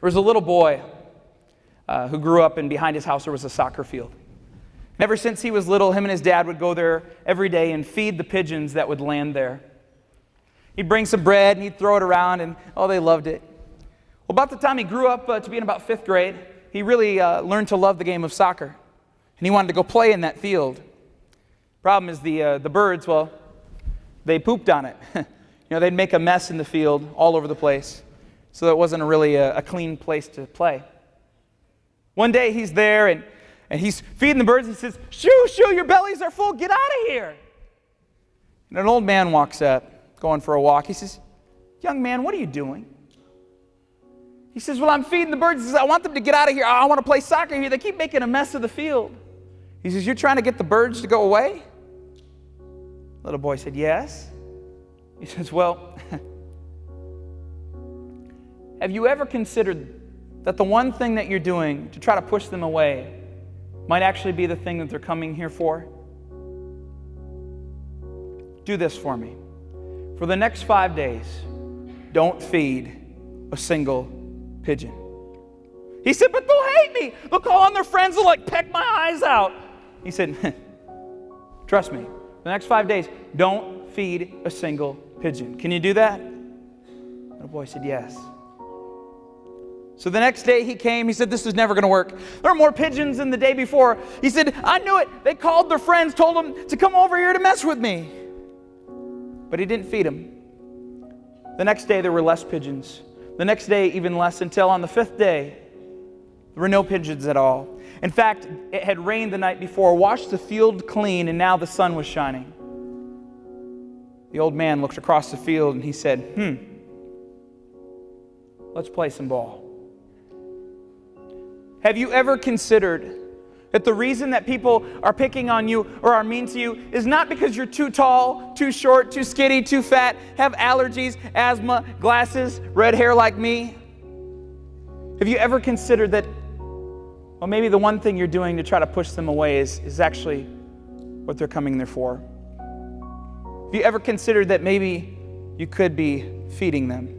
was a little boy who grew up, and behind his house there was a soccer field. And ever since he was little, him and his dad would go there every day and feed the pigeons that would land there. He'd bring some bread and he'd throw it around, and they loved it. Well, about the time he grew up to be in about 5th grade, he really learned to love the game of soccer. And he wanted to go play in that field. Problem is the birds, well, they pooped on it. They'd make a mess in the field all over the place. So it wasn't really a clean place to play. One day he's there and he's feeding the birds. He says, shoo, your bellies are full, get out of here. And an old man walks up, going for a walk. He says, young man, what are you doing? He says, well, I'm feeding the birds. He says, I want them to get out of here. I want to play soccer here. They keep making a mess of the field. He says, you're trying to get the birds to go away? The little boy said, yes. He says, well, have you ever considered that the one thing that you're doing to try to push them away might actually be the thing that they're coming here for? Do this for me. For the next 5 days, don't feed a single pigeon. He said, but they'll hate me. They'll call on their friends. They'll peck my eyes out. He said, trust me, for the next 5 days, don't feed a single pigeon. Can you do that? The little boy said, yes. So the next day he came. He said, this is never going to work. There were more pigeons than the day before. He said, I knew it. They called their friends, told them to come over here to mess with me. But he didn't feed them. The next day there were less pigeons. The next day even less, until on the 5th day there were no pigeons at all. In fact, it had rained the night before, washed the field clean, and now the sun was shining. The old man looked across the field and he said, let's play some ball. Have you ever considered that the reason that people are picking on you or are mean to you is not because you're too tall, too short, too skinny, too fat, have allergies, asthma, glasses, red hair like me? Have you ever considered that, well, maybe the one thing you're doing to try to push them away is actually what they're coming there for? Have you ever considered that maybe you could be feeding them?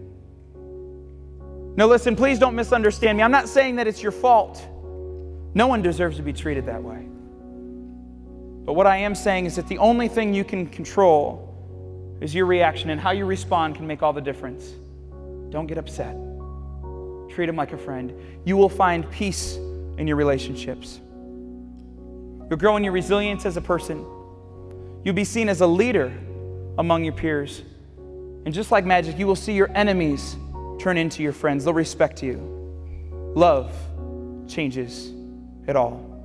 No, listen, please don't misunderstand me. I'm not saying that it's your fault. No one deserves to be treated that way. But what I am saying is that the only thing you can control is your reaction, and how you respond can make all the difference. Don't get upset. Treat them like a friend. You will find peace in your relationships. You'll grow in your resilience as a person. You'll be seen as a leader among your peers. And just like magic, you will see your enemies turn into your friends. They'll respect you. Love changes it all.